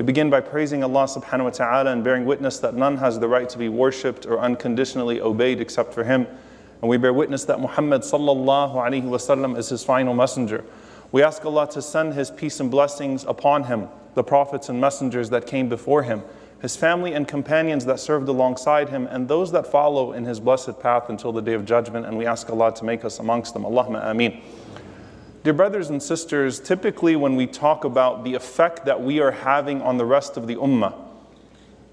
We begin by praising Allah subhanahu wa ta'ala and bearing witness that none has the right to be worshipped or unconditionally obeyed except for Him. And we bear witness that Muhammad sallallahu alaihi wasallam is His final messenger. We ask Allah to send His peace and blessings upon Him, the prophets and messengers that came before Him, His family and companions that served alongside Him, and those that follow in His blessed path until the Day of Judgment. And we ask Allah to make us amongst them. Allahumma ameen. Dear brothers and sisters, typically when we talk about the effect that we are having on the rest of the ummah,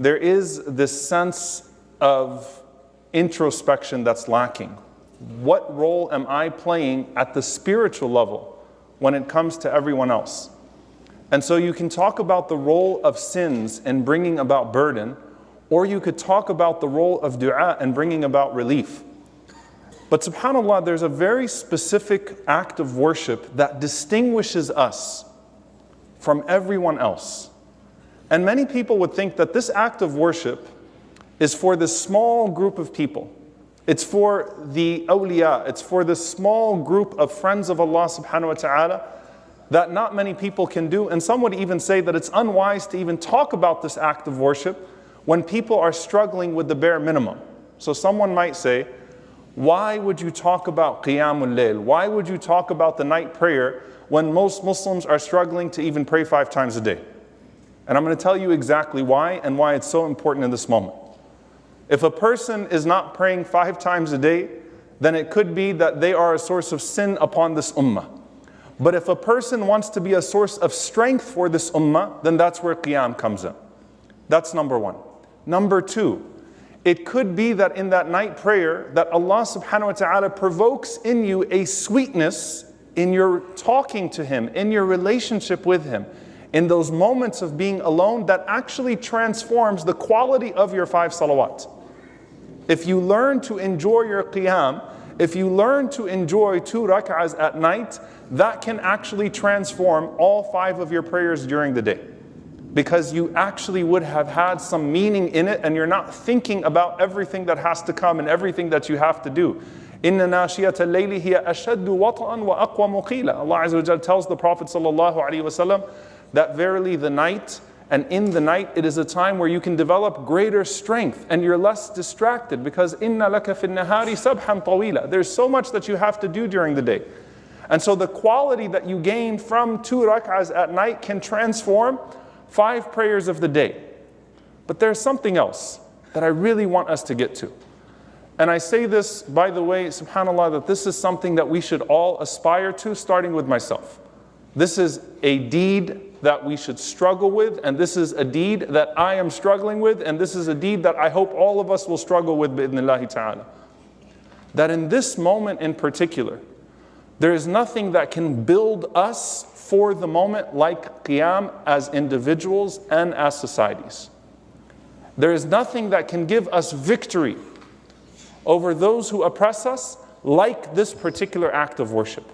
there is this sense of introspection that's lacking. What role am I playing at the spiritual level when it comes to everyone else? And so you can talk about the role of sins in bringing about burden, or you could talk about the role of dua and bringing about relief. But subhanAllah, there's a very specific act of worship that distinguishes us from everyone else. And many people would think that this act of worship is for this small group of people. It's for the awliya, it's for this small group of friends of Allah subhanahu wa ta'ala that not many people can do. And some would even say that it's unwise to even talk about this act of worship when people are struggling with the bare minimum. So someone might say, why would you talk about Qiyamul Layl? Why would you talk about the night prayer when most Muslims are struggling to even pray 5 times a day? And I'm going to tell you exactly why and why it's so important in this moment. If a person is not praying 5 times a day, then it could be that they are a source of sin upon this ummah. But if a person wants to be a source of strength for this ummah, then that's where Qiyam comes in. That's number one. Number two, it could be that in that night prayer that Allah subhanahu wa ta'ala provokes in you a sweetness in your talking to Him, in your relationship with Him, in those moments of being alone that actually transforms the quality of your 5 salawat. If you learn to enjoy your qiyam, if you learn to enjoy 2 rak'ahs at night, that can actually transform all 5 of your prayers during the day. Because you actually would have had some meaning in it and you're not thinking about everything that has to come and everything that you have to do. Inna nashiyata al-layli hiya ashaddu wat'an wa aqwa muqila. Allah Azza wa Jalla tells the Prophet sallallahu alaihi wasallam that verily the night, and in the night it is a time where you can develop greater strength and you're less distracted, because inna laka fi an-nahari sabhan tawila. There's so much that you have to do during the day. And so the quality that you gain from 2 rak'ahs at night can transform 5 prayers of the day. But there's something else that I really want us to get to. And I say this, by the way, subhanAllah, that this is something that we should all aspire to, starting with myself. This is a deed that we should struggle with, and this is a deed that I am struggling with, and this is a deed that I hope all of us will struggle with, bi'idhnillahi ta'ala. That in this moment in particular, there is nothing that can build us for the moment like Qiyam as individuals and as societies. There is nothing that can give us victory over those who oppress us like this particular act of worship.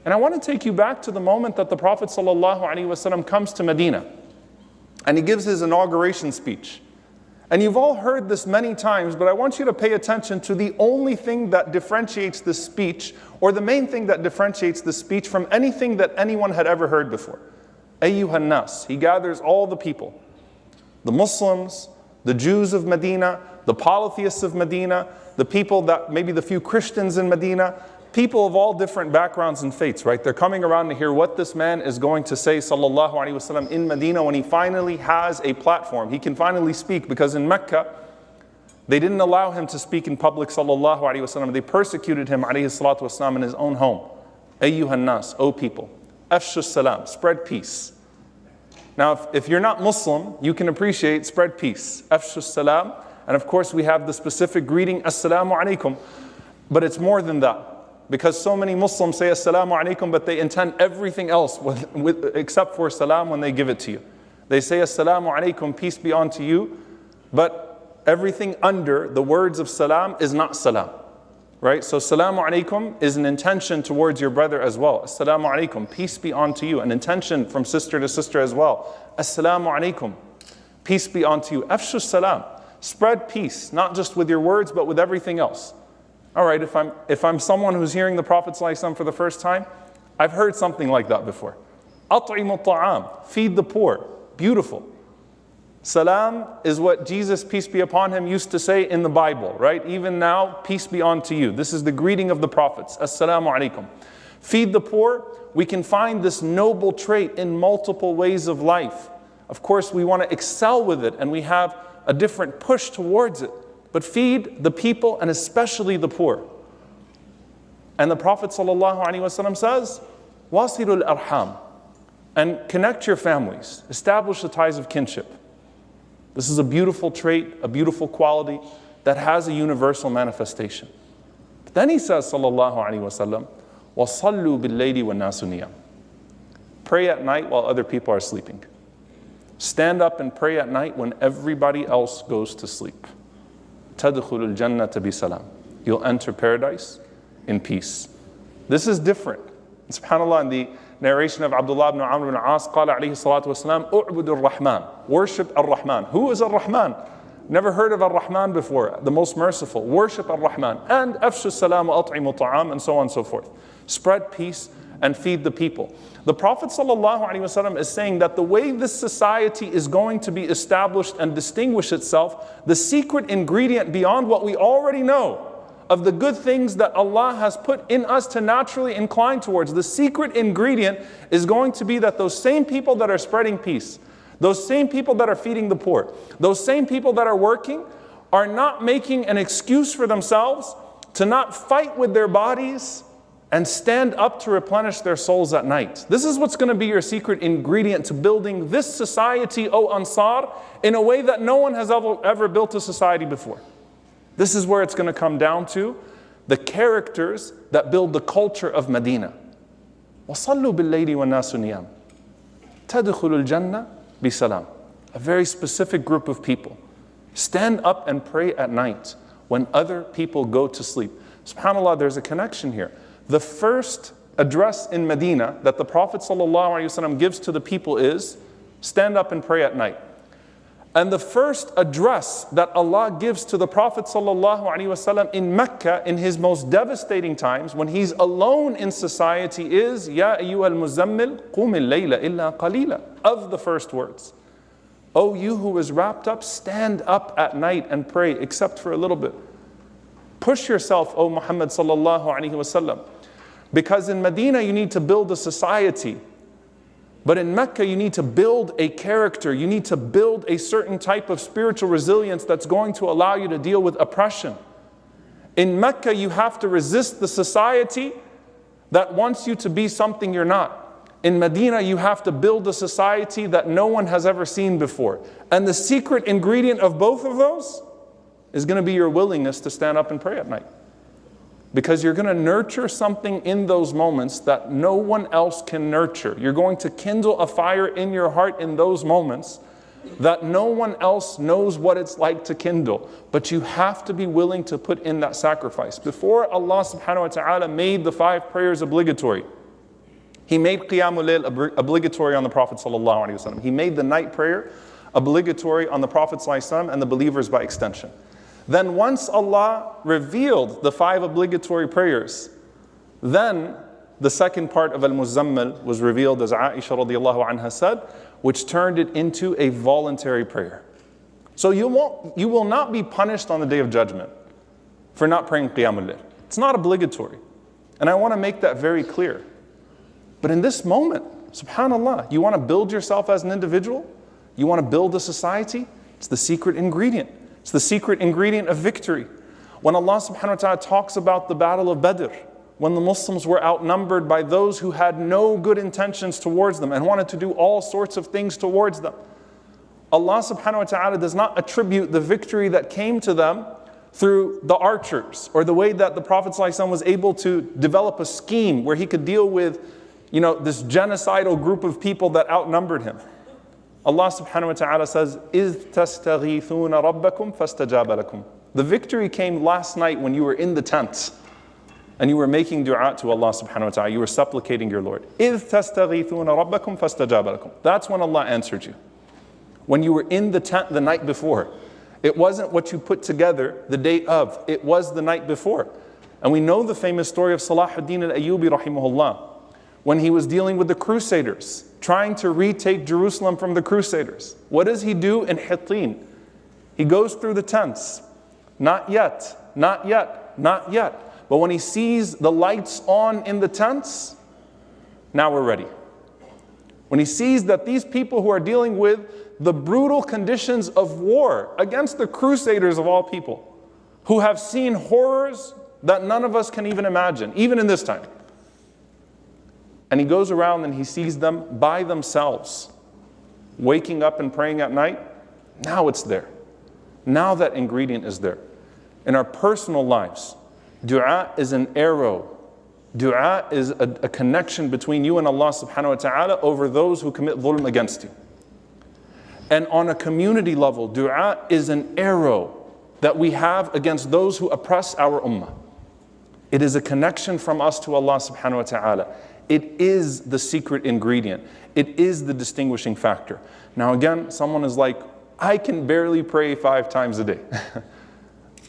And I want to take you back to the moment that the Prophet ﷺ comes to Medina and he gives his inauguration speech. And you've all heard this many times, but I want you to pay attention to the only thing that differentiates this speech, or the main thing that differentiates this speech from anything that anyone had ever heard before. Ayyuhan nas, he gathers all the people, the Muslims, the Jews of Medina, the polytheists of Medina, the people that, maybe the few Christians in Medina, people of all different backgrounds and faiths, right? They're coming around to hear what this man is going to say, sallallahu alaihi wasallam, in Medina when he finally has a platform. He can finally speak, because in Mecca, they didn't allow him to speak in public, sallallahu alaihi wasallam. They persecuted him, alayhi salatu wasallam, in his own home. Ayyuhan nas, O people, afshu salam, spread peace. Now, if you're not Muslim, you can appreciate spread peace. Afshu salam, and of course we have the specific greeting, assalamu alaikum, but it's more than that. Because so many Muslims say Assalamu alaikum, but they intend everything else except for salam when they give it to you. They say Assalamu alaikum, peace be unto you, but everything under the words of salam is not salam. Right? So Assalamu alaikum is an intention towards your brother as well. Assalamu alaikum, peace be unto you. An intention from sister to sister as well. Assalamu alaikum, peace be unto you. Afshu salam, spread peace, not just with your words, but with everything else. All right, if I'm someone who's hearing the Prophet ﷺ for the first time, I've heard something like that before. At'imu ta'am, feed the poor. Beautiful. Salam is what Jesus, peace be upon him, used to say in the Bible, right? Even now, peace be unto you. This is the greeting of the prophets. Assalamu alaikum. Feed the poor. We can find this noble trait in multiple ways of life. Of course, we want to excel with it, and we have a different push towards it. But feed the people, and especially the poor. And the Prophet ﷺ says, Wasilul arham, and connect your families. Establish the ties of kinship. This is a beautiful trait, a beautiful quality that has a universal manifestation. But then he says, sallallahu alaihi wasallam, وَصَلُّوا بِاللَّيْلِ وَالنَّاسُ نِيَامٌ. Pray at night while other people are sleeping. Stand up and pray at night when everybody else goes to sleep. تَدْخُلُ الْجَنَّةَ بِسَلَامٍ. You'll enter paradise in peace. This is different. SubhanAllah, in the narration of Abdullah ibn Amr ibn As, قال عليه الصلاة والسلام, أُعْبُدُ الرَّحْمَنِ. Worship Ar-Rahman. Who is Ar-Rahman? Never heard of Ar-Rahman before. The most merciful. Worship Ar-Rahman. And أَفْشُ السَّلَامَ وَأَطْعِمُ الطَّعَامَ, and so on and so forth. Spread peace and feed the people. The Prophet ﷺ is saying that the way this society is going to be established and distinguish itself, the secret ingredient beyond what we already know of the good things that Allah has put in us to naturally incline towards, the secret ingredient is going to be that those same people that are spreading peace, those same people that are feeding the poor, those same people that are working are not making an excuse for themselves to not fight with their bodies and stand up to replenish their souls at night. This is what's going to be your secret ingredient to building this society, O Ansar, in a way that no one has ever built a society before. This is where it's going to come down to the characters that build the culture of Medina. وَصَلُّوا بِاللَّيْلِ وَالنَّاسُ نِيَامٌ تَدْخُلُ الْجَنَّةَ بِسَلَامٍ. A very specific group of people. Stand up and pray at night when other people go to sleep. SubhanAllah, there's a connection here. The first address in Medina that the Prophet ﷺ gives to the people is, stand up and pray at night. And the first address that Allah gives to the Prophet ﷺ in Mecca in his most devastating times, when he's alone in society, is, Ya ayyuhal muzammil, qum al-layla illa qalila. Of the first words. O you who is wrapped up, stand up at night and pray, except for a little bit. Push yourself, O Muhammad sallallahu alaihi wasallam. Because in Medina you need to build a society. But in Mecca you need to build a character. You need to build a certain type of spiritual resilience that's going to allow you to deal with oppression. In Mecca you have to resist the society that wants you to be something you're not. In Medina you have to build a society that no one has ever seen before. And the secret ingredient of both of those is going to be your willingness to stand up and pray at night. Because you're going to nurture something in those moments that no one else can nurture. You're going to kindle a fire in your heart in those moments that no one else knows what it's like to kindle. But you have to be willing to put in that sacrifice. Before Allah subhanahu wa ta'ala made the 5 prayers obligatory, He made Qiyamul Layl obligatory on the Prophet sallallahu alaihi wasallam. He made the night prayer obligatory on the Prophet sallallahu alaihi wasallam and the believers by extension. Then once Allah revealed the 5 obligatory prayers, then the second part of Al-Muzammil was revealed, as Aisha radiallahu anha said, which turned it into a voluntary prayer. So you will not be punished on the Day of Judgment for not praying Qiyamul Layl. It's not obligatory. And I want to make that very clear. But in this moment, subhanAllah, you want to build yourself as an individual? You want to build a society? It's the secret ingredient. It's the secret ingredient of victory. When Allah subhanahu wa ta'ala talks about the battle of Badr, when the Muslims were outnumbered by those who had no good intentions towards them and wanted to do all sorts of things towards them, Allah subhanahu wa ta'ala does not attribute the victory that came to them through the archers or the way that the Prophet ﷺ was able to develop a scheme where he could deal with, this genocidal group of people that outnumbered him. Allah subhanahu wa ta'ala says, إِذْ تَسْتَغِيثُونَ رَبَّكُمْ فَاسْتَجَابَ لَكُمْ. The victory came last night when you were in the tent and you were making dua to Allah subhanahu wa ta'ala. You were supplicating your Lord. إِذْ تَسْتَغِيثُونَ رَبَّكُمْ فَاسْتَجَابَ لَكُمْ. That's when Allah answered you. When you were in the tent the night before. It wasn't what you put together the day of. It was the night before. And we know the famous story of Salahuddin al-Ayyubi rahimahullah, when he was dealing with the Crusaders. trying to retake Jerusalem from the Crusaders. What does he do in Hittin? He goes through the tents. Not yet, not yet, not yet. But when he sees the lights on in the tents, now we're ready. When he sees that these people who are dealing with the brutal conditions of war against the Crusaders of all people, who have seen horrors that none of us can even imagine, even in this time. And he goes around and he sees them by themselves, waking up and praying at night. Now it's there. Now that ingredient is there. In our personal lives, dua is an arrow. Dua is a connection between you and Allah subhanahu wa ta'ala over those who commit dhulm against you. And on a community level, dua is an arrow that we have against those who oppress our ummah. It is a connection from us to Allah subhanahu wa ta'ala. It is the secret ingredient. It is the distinguishing factor. Now again, someone is like, I can barely pray 5 times a day.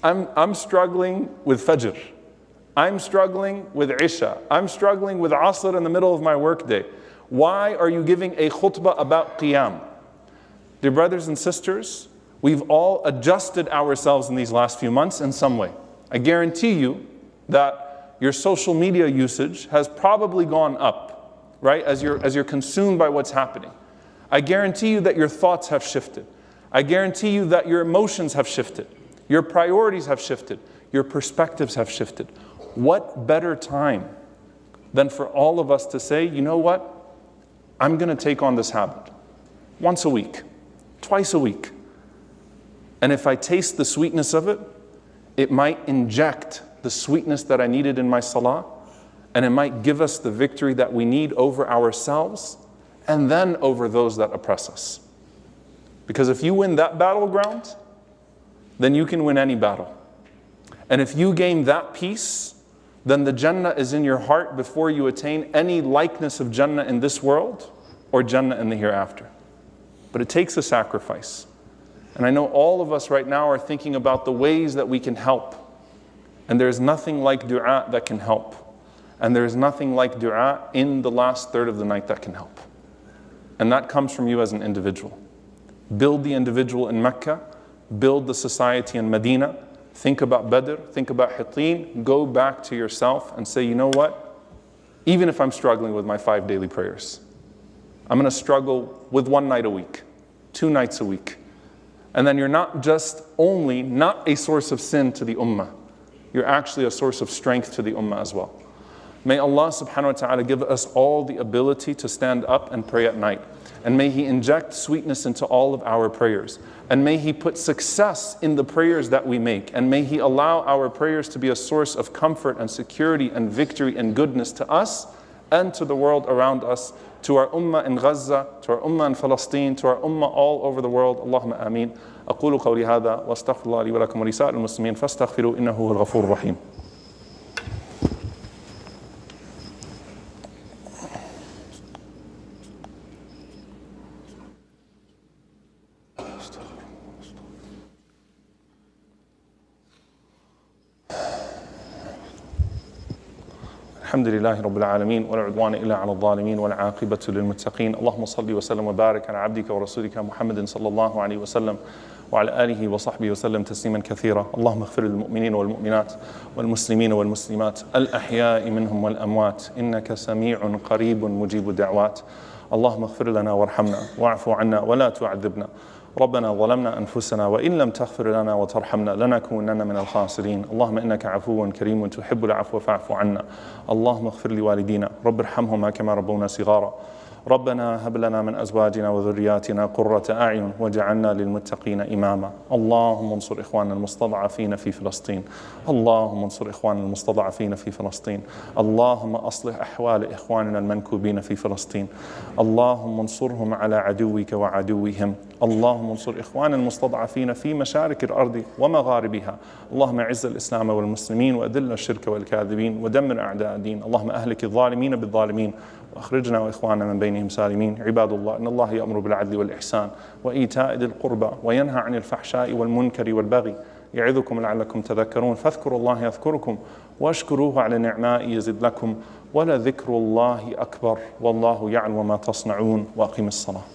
I'm struggling with Fajr. I'm struggling with Isha. I'm struggling with Asr in the middle of my workday. Why are you giving a khutbah about Qiyam? Dear brothers and sisters, we've all adjusted ourselves in these last few months in some way. I guarantee you that your social media usage has probably gone up, right? As you're consumed by what's happening. I guarantee you that your thoughts have shifted. I guarantee you that your emotions have shifted. Your priorities have shifted. Your perspectives have shifted. What better time than for all of us to say, you know what? I'm going to take on this habit. Once a week, twice a week. And if I taste the sweetness of it, it might inject the sweetness that I needed in my salah, and it might give us the victory that we need over ourselves and then over those that oppress us. Because if you win that battleground, then you can win any battle. And if you gain that peace, then the Jannah is in your heart before you attain any likeness of Jannah in this world or Jannah in the hereafter. But it takes a sacrifice. And I know all of us right now are thinking about the ways that we can help. And there's nothing like dua that can help. And there's nothing like dua in the last third of the night that can help. And that comes from you as an individual. Build the individual in Mecca. Build the society in Medina. Think about Badr. Think about Hittin. Go back to yourself and say, you know what? Even if I'm struggling with my 5 daily prayers, I'm going to struggle with 1 night a week, 2 nights a week. And then you're not just only not a source of sin to the ummah, you're actually a source of strength to the ummah as well. May Allah subhanahu wa ta'ala give us all the ability to stand up and pray at night. And may He inject sweetness into all of our prayers. And may He put success in the prayers that we make. And may He allow our prayers to be a source of comfort and security and victory and goodness to us and to the world around us, to our ummah in Gaza, to our ummah in Palestine, to our ummah all over the world. Allahumma ameen. أقول قولي هذا واستغفر الله لي ولكم ولسائر المسلمين فاستغفروا إنه هو الغفور الرحيم. الحمد لله رب العالمين ولا عدوان إلا على الظالمين والعاقبة للمتقين. اللهم صل وسلم وبارك على عبدك ورسولك محمد صلى الله عليه وسلم وعلى آله وصحبه وسلم تسليما كثيرا. اللهم اغفر للمؤمنين والمؤمنات والمسلمين والمسلمات الأحياء منهم والأموات إنك سميع قريب مجيب الدعوات. اللهم اغفر لنا وارحمنا واعف عنا ولا تعذبنا. ربنا ظلمنا أنفسنا وإن لم تغفر لنا وترحمنا لنكونن من الخاسرين. اللهم إنك عفو كريم تحب العفو فاعف عنا. اللهم اغفر لوالدينا رب ارحمهما كما ربونا صغارا. ربنا هب لنا من أزواجنا وذرياتنا قرة أعين واجعلنا للمتقين إماما. اللهم انصر إخواننا المستضعفين في فلسطين. اللهم انصر إخواننا المستضعفين في فلسطين. اللهم أصلح أحوال إخواننا المنكوبين في فلسطين. اللهم انصرهم على عدوك وعدوهم. اللهم انصر إخواننا المستضعفين في مشارق الأرض ومغاربها. اللهم أعز الإسلام والمسلمين وأذل الشرك والكاذبين ودمر أعداء الدين. اللهم أهلك الظالمين بالظالمين وأخرجنا وإخواننا من بينهم سالمين. عباد الله إن الله يأمر بالعدل والإحسان وإيتاء ذي القربى وينهى عن الفحشاء والمنكر والبغي يعظكم لعلكم تذكرون فاذكروا الله يذكركم واشكروه على نعمائه يزد لكم ولذكر الله أكبر والله يعلم ما تصنعون وأقم الصلاة.